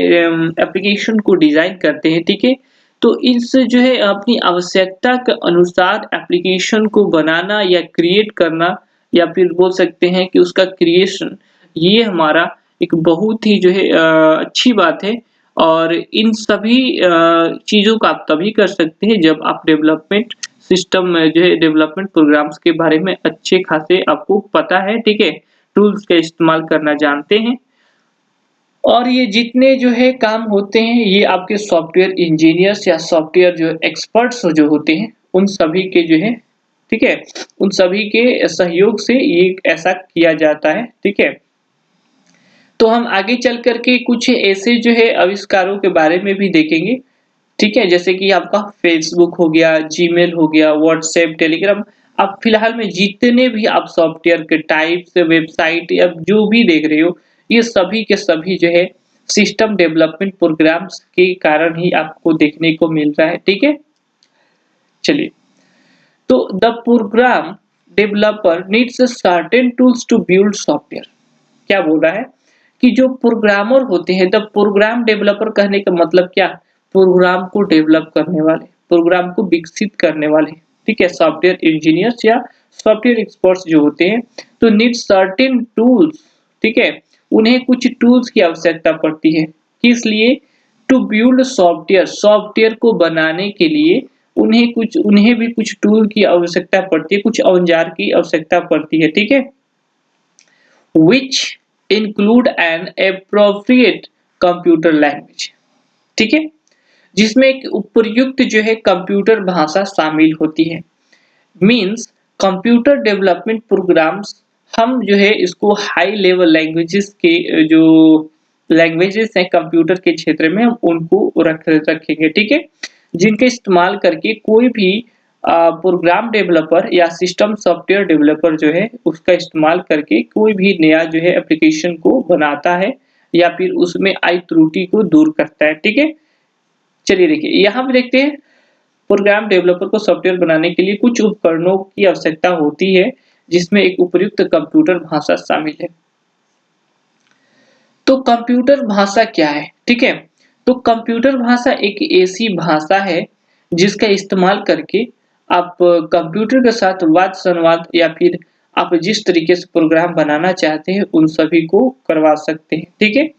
एप्लीकेशन को डिजाइन करते हैं, ठीक है। तो इससे जो है अपनी आवश्यकता के अनुसार एप्लीकेशन को बनाना या क्रिएट करना, या फिर बोल सकते हैं कि उसका क्रिएशन, ये हमारा एक बहुत ही जो है अच्छी बात है। और इन सभी चीज़ों को आप तभी कर सकते हैं जब आप डेवलपमेंट सिस्टम में जो है डेवलपमेंट प्रोग्राम्स के बारे में अच्छे खासे आपको पता है, ठीक है, टूल्स का इस्तेमाल करना जानते हैं। और ये जितने जो है काम होते हैं, ये आपके सॉफ्टवेयर इंजीनियर्स या सॉफ्टवेयर जो एक्सपर्ट्स जो होते हैं, उन सभी के जो है, ठीक है, उन सभी के सहयोग से ये ऐसा किया जाता है, ठीक है। तो हम आगे चल कर के कुछ ऐसे जो है आविष्कारों के बारे में भी देखेंगे, ठीक है। जैसे कि आपका फेसबुक हो गया, जीमेल हो गया, व्हाट्सएप, टेलीग्राम, आप फिलहाल में जितने भी आप सॉफ्टवेयर के टाइप्स, वेबसाइट या जो भी देख रहे हो, ये सभी के सभी जो है सिस्टम डेवलपमेंट प्रोग्राम्स के कारण ही आपको देखने को मिल रहा है, ठीक है। चलिए, तो the program developer needs certain tools to build software. क्या बोल रहा है कि जो प्रोग्रामर होते हैं, द प्रोग्राम डेवलपर कहने का मतलब क्या, प्रोग्राम को डेवलप करने वाले, प्रोग्राम को विकसित करने वाले, ठीक है, सॉफ्टवेयर इंजीनियर्स या सॉफ्टवेयर एक्सपर्ट्स जो होते हैं, तो नीड सर्टेन टूल्स, ठीक है, उन्हें कुछ टूल्स की आवश्यकता पड़ती है, किस लिए, टू बिल्ड सॉफ्टवेयर, सॉफ्टवेयर को बनाने के लिए उन्हें भी कुछ टूल की आवश्यकता पड़ती है, कुछ औजार की आवश्यकता पड़ती है, ठीक है। which include an appropriate computer language, ठीक है, जिसमें एक उपयुक्त जो है कंप्यूटर भाषा शामिल होती है। मींस कंप्यूटर डेवलपमेंट प्रोग्राम्स, हम जो है इसको हाई लेवल लैंग्वेजेस के जो लैंग्वेजेस हैं कंप्यूटर के क्षेत्र में, हम उनको रखेंगे, ठीक है, जिनके इस्तेमाल करके कोई भी प्रोग्राम डेवलपर या सिस्टम सॉफ्टवेयर डेवलपर जो है उसका इस्तेमाल करके कोई भी नया जो है एप्लीकेशन को बनाता है, या फिर उसमें आई त्रुटि को दूर करता है, ठीक है। चलिए देखिए, यहाँ पे देखते हैं, प्रोग्राम डेवलपर को सॉफ्टवेयर बनाने के लिए कुछ उपकरणों की आवश्यकता होती है, जिसमें एक उपयुक्त कंप्यूटर भाषा शामिल है। तो कंप्यूटर भाषा क्या है, ठीक है। तो कंप्यूटर भाषा एक ऐसी भाषा है जिसका इस्तेमाल करके आप कंप्यूटर के साथ वाद संवाद, या फिर आप जिस तरीके से प्रोग्राम बनाना चाहते हैं उन सभी को करवा सकते हैं, ठीक है।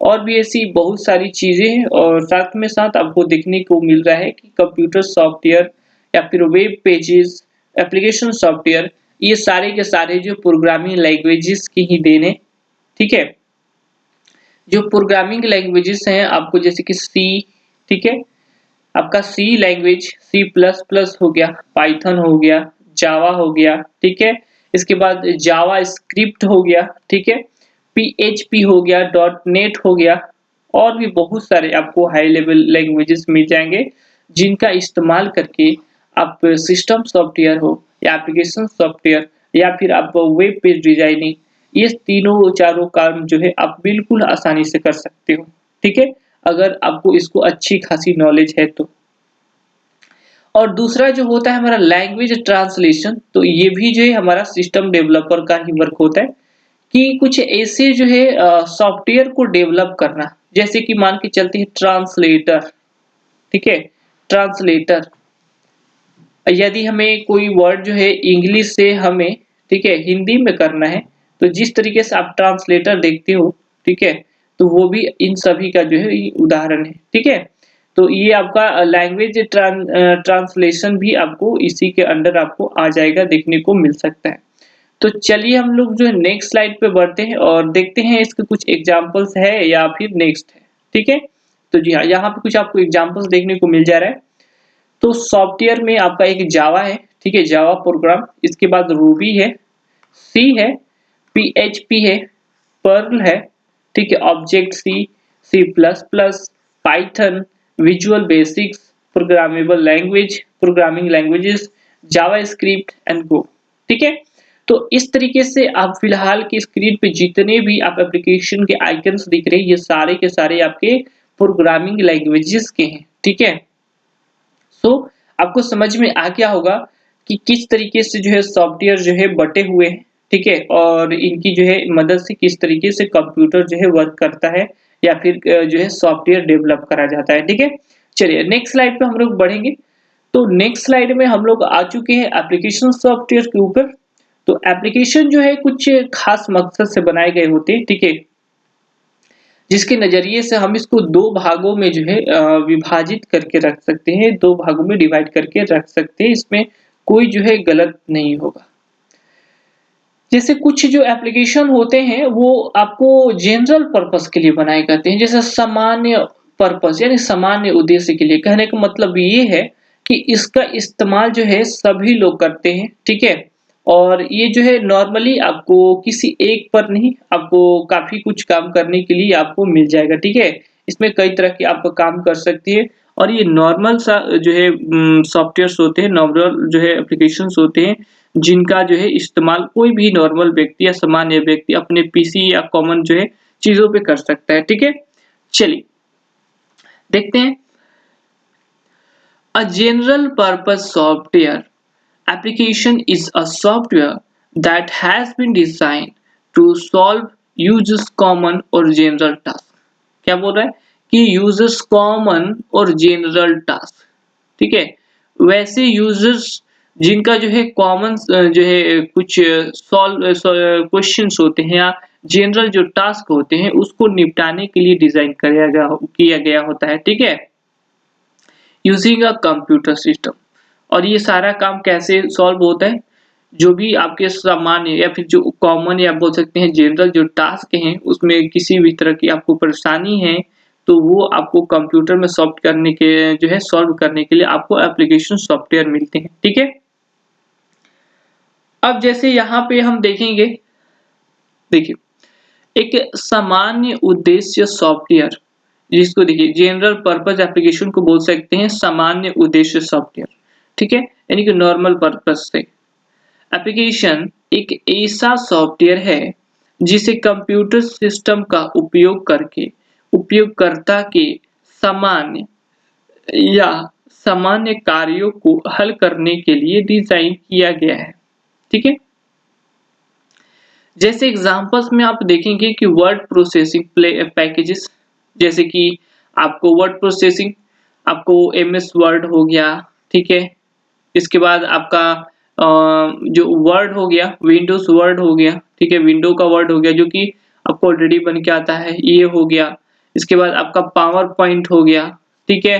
और भी ऐसी बहुत सारी चीजें हैं, और साथ में साथ आपको देखने को मिल रहा है कि कंप्यूटर सॉफ्टवेयर या फिर वेब पेजेस, एप्लीकेशन सॉफ्टवेयर, ये सारे के सारे जो प्रोग्रामिंग लैंग्वेजेस की ही देन है, ठीक है। जो प्रोग्रामिंग लैंग्वेजेस हैं आपको जैसे कि सी, ठीक है, आपका सी लैंग्वेज, सी प्लस प्लस हो गया, पाइथन हो गया, जावा हो गया, ठीक है। इसके बाद जावा स्क्रिप्ट हो गया, ठीक है, पीएचपी हो गया, डॉट नेट हो गया, और भी बहुत सारे आपको हाई लेवल लैंग्वेजेस मिल जाएंगे जिनका इस्तेमाल करके आप सिस्टम सॉफ्टवेयर हो या एप्लीकेशन सॉफ्टवेयर या फिर आप वेब पेज डिजाइनिंग, ये तीनों चारों काम जो है आप बिल्कुल आसानी से कर सकते हो, ठीक है, अगर आपको इसको अच्छी खासी नॉलेज है तो। और दूसरा जो होता है हमारा लैंग्वेज ट्रांसलेशन, तो ये भी जो है हमारा सिस्टम डेवलपर का ही वर्क होता है कि कुछ ऐसे जो है सॉफ्टवेयर को डेवलप करना, जैसे कि मान के चलते हैं ट्रांसलेटर, ठीक है, ट्रांसलेटर, यदि हमें कोई वर्ड जो है इंग्लिश से हमें, ठीक है, हिंदी में करना है, तो जिस तरीके से आप ट्रांसलेटर देखते हो, ठीक है, तो वो भी इन सभी का जो है उदाहरण है, ठीक है। तो ये आपका लैंग्वेज ट्रांसलेशन भी आपको इसी के अंडर आपको आ जाएगा, देखने को मिल सकता है। तो चलिए हम लोग जो है नेक्स्ट स्लाइड पे बढ़ते हैं और देखते हैं इसके कुछ एग्जांपल्स है या फिर नेक्स्ट है, ठीक है। तो जी हाँ, यहाँ पे कुछ आपको एग्जांपल्स देखने को मिल जा रहा है। तो सॉफ्टवेयर में आपका एक जावा है, ठीक है, जावा प्रोग्राम, इसके बाद रूबी है, सी है, पीएचपी है, पर्ल है, ठीक है, object C, C plus plus, Python, Visual Basics, programmable language, programming languages, JavaScript and Go, ठीक है। तो इस तरीके से आप फिलहाल की स्क्रीन पे जितने भी आप एप्लीकेशन के आइकन्स दिख रहे हैं ये सारे के सारे आपके प्रोग्रामिंग लैंग्वेजेस के हैं, ठीक है। सो आपको समझ में आ गया होगा कि किस तरीके से जो है सॉफ्टवेयर जो है बटे हुए हैं, ठीक है, और इनकी जो है मदद से किस तरीके से कंप्यूटर जो है वर्क करता है या फिर जो है सॉफ्टवेयर डेवलप करा जाता है, ठीक है। चलिए नेक्स्ट स्लाइड पे हम लोग बढ़ेंगे। तो नेक्स्ट स्लाइड में हम लोग आ चुके हैं एप्लीकेशन सॉफ्टवेयर के ऊपर। तो एप्लीकेशन जो है कुछ खास मकसद से बनाए गए होते हैं, ठीक है, जिसके नजरिए से हम इसको दो भागों में जो है विभाजित करके रख सकते हैं, दो भागों में डिवाइड करके रख सकते हैं, इसमें कोई जो है गलत नहीं होगा। जैसे कुछ जो एप्लीकेशन होते हैं वो आपको जनरल पर्पस के लिए बनाए जाते हैं, जैसे सामान्य पर्पस यानी सामान्य उद्देश्य के लिए। कहने का मतलब ये है कि इसका इस्तेमाल जो है सभी लोग करते हैं, ठीक है, और ये जो है नॉर्मली आपको किसी एक पर नहीं, आपको काफी कुछ काम करने के लिए आपको मिल जाएगा, ठीक है। इसमें कई तरह के आप काम कर सकती है और ये नॉर्मल सा जो है सॉफ्टवेयर्स होते हैं, नॉर्मल जो है एप्लीकेशंस होते हैं जिनका जो है इस्तेमाल कोई भी नॉर्मल व्यक्ति या सामान्य व्यक्ति अपने पीसी या कॉमन जो है चीजों पे कर सकता है, ठीक है। चलिए देखते हैं। A general purpose software application is a software that has been designed to solve users common or general task। क्या बोल रहा है कि यूजर्स कॉमन और जनरल टास्क, ठीक है, वैसे यूजर्स जिनका जो है कॉमन जो है कुछ सॉल्व क्वेश्चंस होते हैं या जनरल जो टास्क होते हैं उसको निपटाने के लिए डिजाइन किया गया होता है, ठीक है, यूजिंग अ कंप्यूटर सिस्टम। और ये सारा काम कैसे सॉल्व होता है, जो भी आपके सामान्य या फिर जो कॉमन या बोल सकते हैं जनरल जो टास्क हैं उसमें किसी भी तरह की आपको परेशानी है तो वो आपको कंप्यूटर में सॉल्व करने के जो है सॉल्व करने के लिए आपको एप्लीकेशन सॉफ्टवेयर मिलते हैं, ठीक है। अब जैसे यहाँ पे हम देखेंगे, देखिए एक सामान्य उद्देश्य सॉफ्टवेयर जिसको देखिए जनरल पर्पस एप्लीकेशन को बोल सकते हैं सामान्य उद्देश्य सॉफ्टवेयर, ठीक है, यानी कि नॉर्मल पर्पस से। एप्लीकेशन एक ऐसा सॉफ्टवेयर है जिसे कंप्यूटर सिस्टम का उपयोग करके उपयोगकर्ता के सामान्य या सामान्य कार्यों को हल करने के लिए डिजाइन किया गया है, ठीक है। जैसे एग्जांपल्स में आप देखेंगे कि वर्ड प्रोसेसिंग पैकेजेस, जैसे कि आपको वर्ड प्रोसेसिंग, आपको एमएस वर्ड हो गया, ठीक है, इसके बाद आपका जो वर्ड हो गया विंडोज वर्ड हो गया, ठीक है, विंडो का वर्ड हो गया जो कि आपको ऑलरेडी बन के आता है, ये हो गया। इसके बाद आपका पावर पॉइंट हो गया, ठीक है,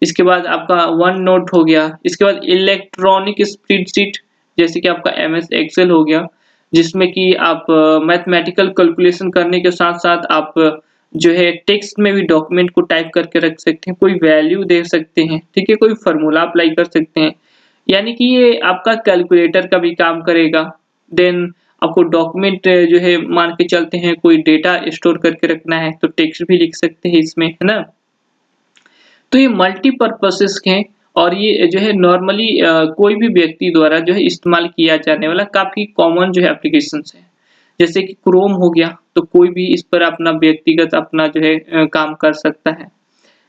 इसके बाद आपका वन नोट हो गया, इसके बाद इलेक्ट्रॉनिक स्प्रेडशीट जैसे कि आपका एमएस एक्सेल हो गया, जिसमें कि आप मैथमेटिकल कैलकुलेशन करने के साथ-साथ आप जो है टेक्स्ट में भी डॉक्यूमेंट को टाइप करके रख सकते हैं, कोई वैल्यू दे सकते हैं, ठीक है? कोई फ़ॉर्मूला अप्लाई कर सकते हैं। यानी कि ये आपका कैलकुलेटर का भी काम करेगा। देन आपको डॉक्यूमेंट जो है मान के चलते हैं कोई डेटा स्टोर करके रखना है, तो टेक्स्ट भी लिख सकते हैं इसमें, है ना? तो ये मल्टीपर्पसेस हैं और ये जो है नॉर्मली कोई भी व्यक्ति द्वारा जो है इस्तेमाल किया जाने वाला काफ़ी कॉमन जो है एप्लीकेशंस है। जैसे कि क्रोम हो गया, तो कोई भी इस पर अपना व्यक्तिगत अपना जो है काम कर सकता है।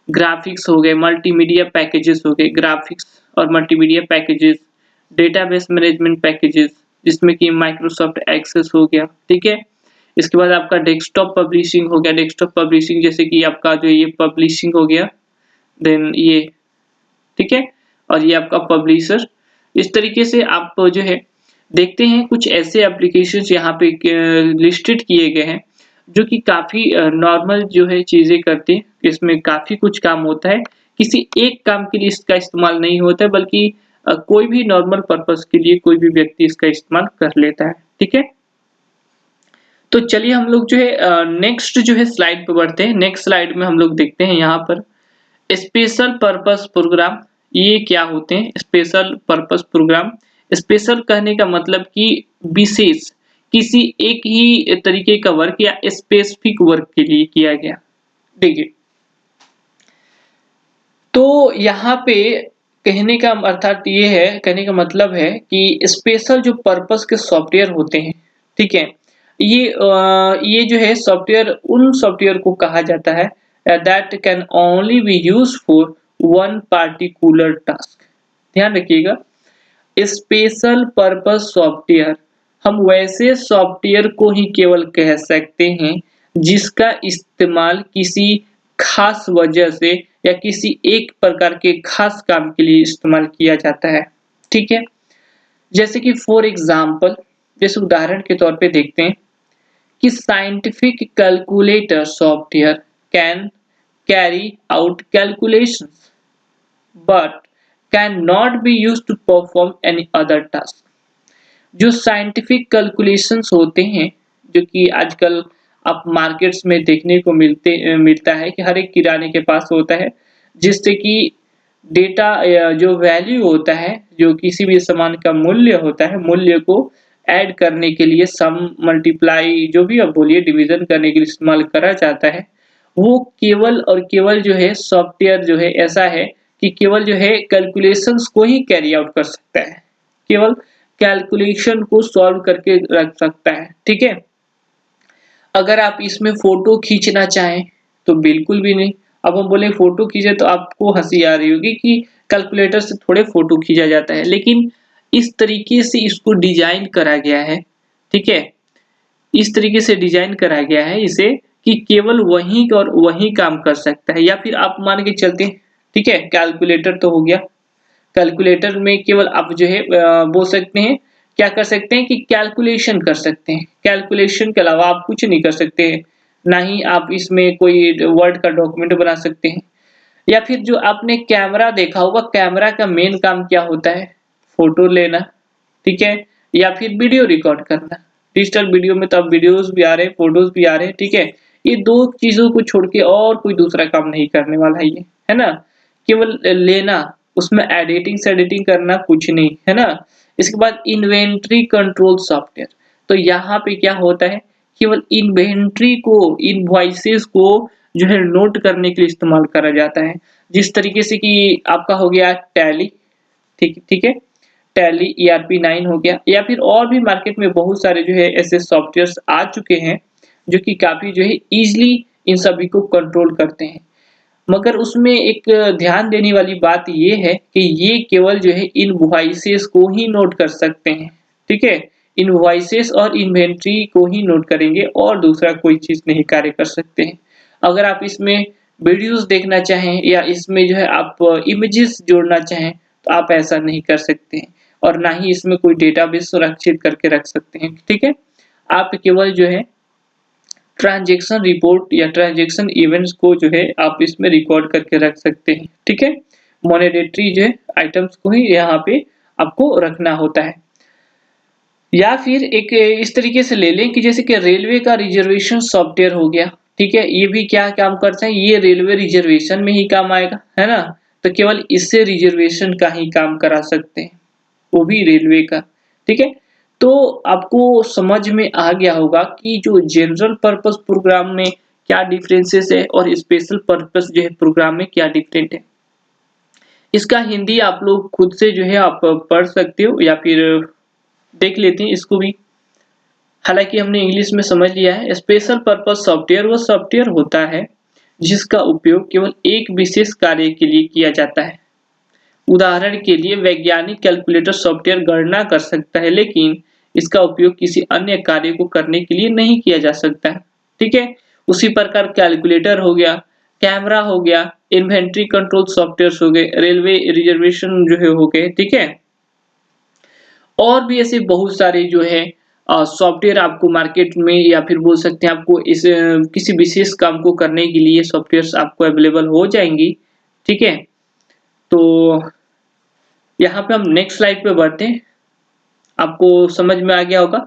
ग्राफ़िक्स हो गए, मल्टीमीडिया पैकेजेस हो गए, ग्राफ़िक्स और multimedia packages, database management packages जिसमें कि माइक्रोसॉफ्ट एक्सेस हो गया, ठीक है? इसके बाद आपका डेस्कटॉप पब्लिशिंग हो गया, डेस्कटॉप पब्लिशिंग जैसे कि आपका जो ये पब्लिशिंग हो गया, देन ये ठीक है? और ये आपका पब्लिशर। इस तरीके से आप जो है देखते हैं कुछ ऐसे एप्लीकेशंस यहाँ पे लिस्टेड किए गए हैं, जो कि काफ़ी नॉर्मल जो है चीज़ें करते हैं। इसमें काफ़ी कुछ काम होता है। किसी एक काम के लिए इसका इस्तेमाल नहीं होता है बल्कि कोई भी नॉर्मल पर्पज़ के लिए कोई भी व्यक्ति इसका इस्तेमाल कर लेता है। ठीक है? तो चलिए हम लोग जो है नेक्स्ट जो है स्लाइड पे बढ़ते हैं। नेक्स्ट स्लाइड में हम लोग देखते हैं यहाँ पर स्पेशल पर्पस प्रोग्राम ये क्या होते हैं? स्पेशल पर्पस प्रोग्राम स्पेशल कहने का मतलब कि विशेष किसी एक ही तरीके का वर्क या स्पेसिफिक वर्क के लिए किया गया। देखिए, तो यहाँ पे कहने का अर्थात ये है, कहने का मतलब है कि स्पेशल जो पर्पस के सॉफ्टवेयर होते हैं, ठीक है? ये जो है सॉफ्टवेयर उन सॉफ्टवेयर को कहा जाता है that can only be used for one particular task. ध्यान रखिएगा, स्पेशल पर्पस सॉफ्टवेयर हम वैसे सॉफ्टवेयर को ही केवल कह सकते हैं जिसका इस्तेमाल किसी खास वजह से या किसी एक प्रकार के खास काम के लिए इस्तेमाल किया जाता है। ठीक है? जैसे कि फॉर एग्जांपल जैसे उदाहरण के तौर पे देखते हैं कि scientific calculator software can carry out calculations but cannot be used to perform any other task। जो साइंटिफिक कैलकुलेशंस होते हैं जो कि आजकल आप मार्केट्स में देखने को मिलता है कि हर एक किराने के पास होता है जिससे कि डेटा जो वैल्यू होता है जो किसी भी सामान का मूल्य होता है मूल्य को ऐड करने के लिए सम मल्टीप्लाई जो भी आप बोलिए डिवीजन करने के लिए इस्तेमाल करा जाता है वो केवल और केवल जो है सॉफ्टवेयर जो है ऐसा है कि केवल जो है कैलकुलेशंस को ही कैरी आउट कर सकता है, केवल कैलकुलेशन को सॉल्व करके रख सकता है। ठीक है? अगर आप इसमें फोटो खींचना चाहें तो बिल्कुल भी नहीं। अब हम बोले फोटो खींचे तो आपको हंसी आ रही होगी कि कैलकुलेटर से थोड़े फोटो खींचा जाता है, लेकिन इस तरीके से इसको डिजाइन करा गया है। ठीक है? इस तरीके से डिजाइन करा गया है इसे कि केवल वही और वही काम कर सकता है। या फिर आप मान के चलते हैं, ठीक है, कैलकुलेटर तो हो गया। कैलकुलेटर में केवल आप जो है बोल सकते हैं क्या कर सकते हैं कि कैलकुलेशन कर सकते हैं। कैलकुलेशन के अलावा आप कुछ नहीं कर सकते हैं। ना ही आप इसमें कोई वर्ड का डॉक्यूमेंट बना सकते हैं। या फिर जो आपने कैमरा देखा होगा, कैमरा का मेन काम क्या होता है? फोटो लेना, ठीक है? या फिर वीडियो रिकॉर्ड करना। डिजिटल वीडियो में तो अब वीडियोस भी आ रहे हैं, फोटोज भी आ रहे हैं, ठीक है? ये दो चीजों को छोड़ के और कोई दूसरा काम नहीं करने वाला है ये, है ना? केवल लेना, उसमें एडिटिंग सेडिटिंग करना कुछ नहीं, है ना? इसके बाद इन्वेंटरी कंट्रोल सॉफ्टवेयर। तो यहाँ पे क्या होता है? केवल इन्वेंटरी को, इनवॉइसेस को जो है नोट करने के लिए इस्तेमाल करा जाता है। जिस तरीके से कि आपका हो गया टैली, ठीक ठीक है? टैली ईआरपी 9 हो गया या फिर और भी मार्केट में बहुत सारे जो है ऐसे सॉफ्टवेयर्स आ चुके हैं जो कि काफ़ी जो है ईज़िली इन सभी को कंट्रोल करते हैं। मगर उसमें एक ध्यान देने वाली बात ये है कि ये केवल जो है इनवॉइसेस को ही नोट कर सकते हैं, ठीक है? इनवॉइसेस और इन्वेंटरी को ही नोट करेंगे और दूसरा कोई चीज़ नहीं कार्य कर सकते हैं। अगर आप इसमें वीडियोज़ देखना चाहें या इसमें जो है आप इमेजेस जोड़ना चाहें, तो आप ऐसा नहीं कर सकते हैं और ना ही इसमें कोई डेटाबेस सुरक्षित करके रख सकते हैं, ठीक है? आप केवल जो है ट्रांजैक्शन रिपोर्ट या ट्रांजैक्शन इवेंट्स को जो है आप इसमें रिकॉर्ड करके रख सकते हैं, ठीक है? मॉनेटरी जो है आइटम्स को ही यहाँ पे आपको रखना होता है। या फिर एक इस तरीके से ले लें कि जैसे कि रेलवे का रिजर्वेशन सॉफ्टवेयर हो गया, ठीक है? ये भी क्या काम करता है, ये रेलवे रिजर्वेशन में ही काम आएगा, है ना? तो केवल इससे रिजर्वेशन का ही काम करा सकते हैं, वो भी रेलवे का, ठीक है? तो आपको समझ में आ गया होगा कि जो जनरल पर्पस प्रोग्राम में क्या डिफरेंसेस है और स्पेशल पर्पस जो है प्रोग्राम में क्या डिफरेंट है। इसका हिंदी आप लोग खुद से जो है आप पढ़ सकते हो या फिर देख लेते हैं इसको भी। हालांकि हमने इंग्लिश में समझ लिया है। स्पेशल पर्पस सॉफ्टवेयर वो सॉफ्टवेयर होता है जिसका उपयोग केवल एक विशेष कार्य के लिए किया जाता है। उदाहरण के लिए वैज्ञानिक कैलकुलेटर सॉफ्टवेयर गणना कर सकता है, लेकिन इसका उपयोग किसी अन्य कार्य को करने के लिए नहीं किया जा सकता है, ठीक है? उसी प्रकार कैलकुलेटर हो गया, कैमरा हो गया, इन्वेंट्री कंट्रोल सॉफ्टवेयर हो गए, रेलवे रिजर्वेशन जो है हो गए, ठीक है? और भी ऐसे बहुत सारे जो है सॉफ्टवेयर आपको मार्केट में या फिर बोल सकते हैं आपको इस किसी विशेष काम को करने के लिए सॉफ्टवेयर्स आपको अवेलेबल हो जाएंगी, ठीक है? तो यहाँ पे हम नेक्स्ट स्लाइड पे बढ़ते हैं। आपको समझ में आ गया होगा।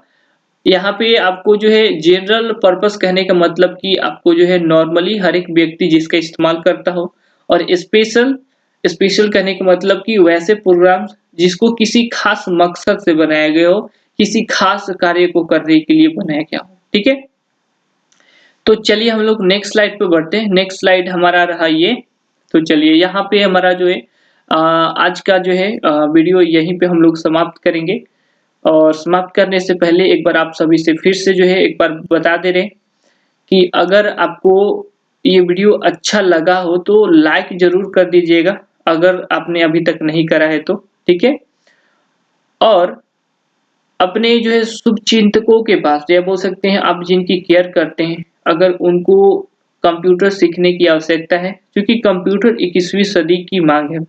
यहाँ पे आपको जो है जनरल पर्पस कहने का मतलब कि आपको जो है नॉर्मली हर एक व्यक्ति जिसका इस्तेमाल करता हो, और स्पेशल स्पेशल कहने का मतलब कि वैसे प्रोग्राम जिसको किसी खास मकसद से बनाया गया हो, किसी खास कार्य को करने के लिए बनाया गया हो, ठीक है? तो चलिए हम लोग नेक्स्ट स्लाइड पे बढ़ते हैं। नेक्स्ट स्लाइड हमारा रहा ये। तो चलिए यहाँ पे हमारा जो है आज का जो है वीडियो यहीं पे हम लोग समाप्त करेंगे। और समाप्त करने से पहले एक बार आप सभी से फिर से जो है एक बार बता दे रहे हैं कि अगर आपको ये वीडियो अच्छा लगा हो तो लाइक ज़रूर कर दीजिएगा, अगर आपने अभी तक नहीं करा है तो, ठीक है? और अपने जो है शुभचिंतकों के पास या बोल सकते हैं आप जिनकी केयर करते हैं, अगर उनको कंप्यूटर सीखने की आवश्यकता है, क्योंकि कंप्यूटर 21वीं सदी की माँग है,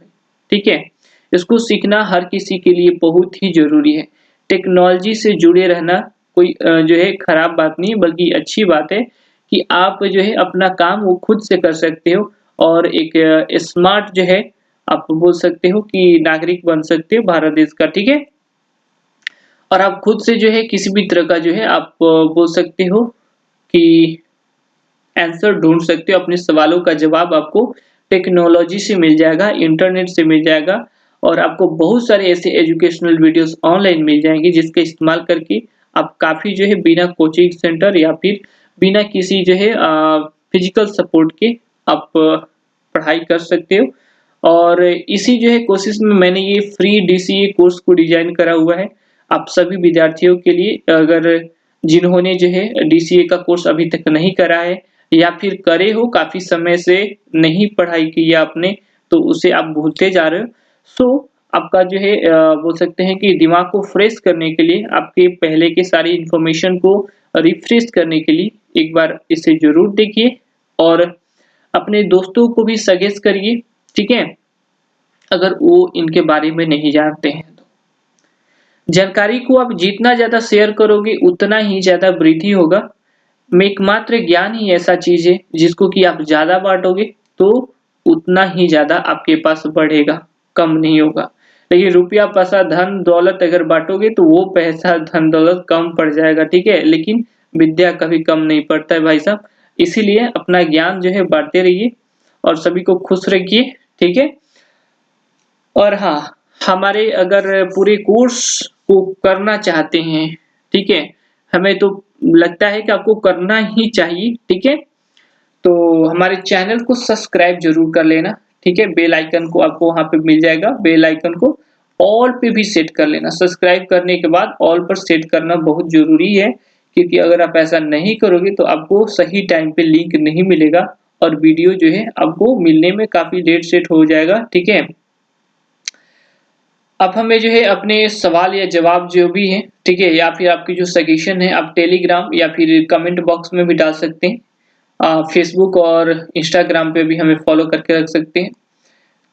ठीक है? इसको सीखना हर किसी के लिए बहुत ही ज़रूरी है। टेक्नोलॉजी से जुड़े रहना कोई जो है खराब बात नहीं है, बल्कि अच्छी बात है कि आप जो है अपना काम वो खुद से कर सकते हो और एक स्मार्ट जो है आप बोल सकते हो कि नागरिक बन सकते हो भारत देश का, ठीक है? और आप खुद से जो है किसी भी तरह का जो है आप बोल सकते हो कि आंसर ढूँढ सकते हो, अपने सवालों का जवाब आपको टेक्नोलॉजी से मिल जाएगा, इंटरनेट से मिल जाएगा, और आपको बहुत सारे ऐसे एजुकेशनल वीडियोस ऑनलाइन मिल जाएँगे जिसका इस्तेमाल करके आप काफ़ी जो है बिना कोचिंग सेंटर या फिर बिना किसी जो है फिजिकल सपोर्ट के आप पढ़ाई कर सकते हो। और इसी जो है कोशिश में मैंने ये फ्री डीसीए कोर्स को डिज़ाइन करा हुआ है। आप सभी विद्यार्थियों के लिए, अगर जिन्होंने जो है डीसीए का कोर्स अभी तक नहीं करा है या फिर करे हो काफ़ी समय से नहीं पढ़ाई की है आपने, तो उसे आप भूलते जा रहे हो। सो आपका जो है बोल सकते हैं कि दिमाग को फ्रेश करने के लिए, आपके पहले के सारी इन्फॉर्मेशन को रिफ्रेश करने के लिए एक बार इसे ज़रूर देखिए और अपने दोस्तों को भी सजेस्ट करिए, ठीक है? अगर वो इनके बारे में नहीं जानते हैं तो। जानकारी को आप जितना ज़्यादा शेयर करोगे उतना ही ज़्यादा वृद्धि होगा। एकमात्र ज्ञान ही ऐसा चीज़ है जिसको कि आप ज़्यादा बाँटोगे तो उतना ही ज़्यादा आपके पास बढ़ेगा, कम नहीं होगा। लेकिन रुपया, पैसा, धन, दौलत अगर बाँटोगे तो वो पैसा, धन, दौलत कम पड़ जाएगा, ठीक है? लेकिन विद्या कभी कम नहीं पड़ता है भाई साहब। इसीलिए अपना ज्ञान जो है बाँटते रहिए और सभी को खुश रखिए, ठीक है? और हाँ, हमारे अगर पूरे कोर्स को करना चाहते हैं, ठीक है? हमें तो लगता है कि आपको करना ही चाहिए, ठीक है? तो हमारे चैनल को सब्सक्राइब ज़रूर कर लेना, ठीक है? बेल आइकन को आपको वहाँ पे मिल जाएगा, बेल आइकन को ऑल पे भी सेट कर लेना। सब्सक्राइब करने के बाद ऑल पर सेट करना बहुत ज़रूरी है, क्योंकि अगर आप ऐसा नहीं करोगे तो आपको सही टाइम पे लिंक नहीं मिलेगा और वीडियो जो है आपको मिलने में काफ़ी लेट सेट हो जाएगा, ठीक है? आप हमें जो है अपने सवाल या जवाब जो भी हैं, ठीक है? या फिर आपकी जो सजेशन है आप टेलीग्राम या फिर कमेंट बॉक्स में भी डाल सकते हैं। फेसबुक और इंस्टाग्राम पे भी हमें फॉलो करके रख सकते हैं।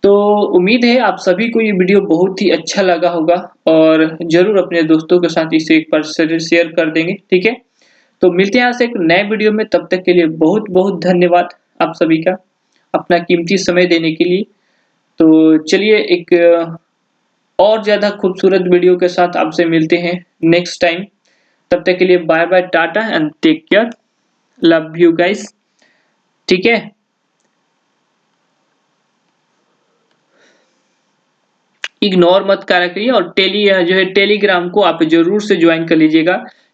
तो उम्मीद है आप सभी को ये वीडियो बहुत ही अच्छा लगा होगा और ज़रूर अपने दोस्तों के साथ इसे एक बार ज़रूर शेयर कर देंगे, ठीक है? तो मिलते हैं यहाँ से एक नए वीडियो में, तब तक के लिए बहुत-बहुत धन्यवाद आप सभी का, अपना कीमती समय देने के लिए। तो चलिए एक और ज्यादा खूबसूरत वीडियो के साथ आपसे मिलते हैं नेक्स्ट टाइम। तब तक के लिए bye bye, tata and take care, love you guys. ठीक है, इग्नोर मत करा करिए, और जो है टेलीग्राम को आप जरूर से ज्वाइन कर लीजिएगा,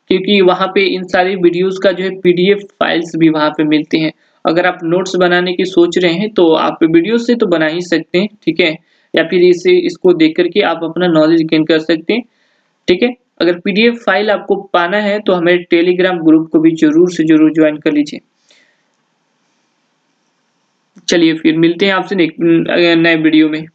क्योंकि वहां पे इन सारी वीडियोस का जो है पीडीएफ फाइल्स भी वहां पे मिलते हैं। अगर आप नोट्स बनाने की सोच रहे हैं तो आप वीडियो से तो बना ही सकते हैं, ठीक है, या फिर इसको देख करके आप अपना नॉलेज गेन कर सकते हैं। ठीक है, अगर पीडीएफ फाइल आपको पाना है तो हमारे टेलीग्राम ग्रुप को भी जरूर से जरूर ज्वाइन कर लीजिए। चलिए फिर मिलते हैं आपसे नए वीडियो में।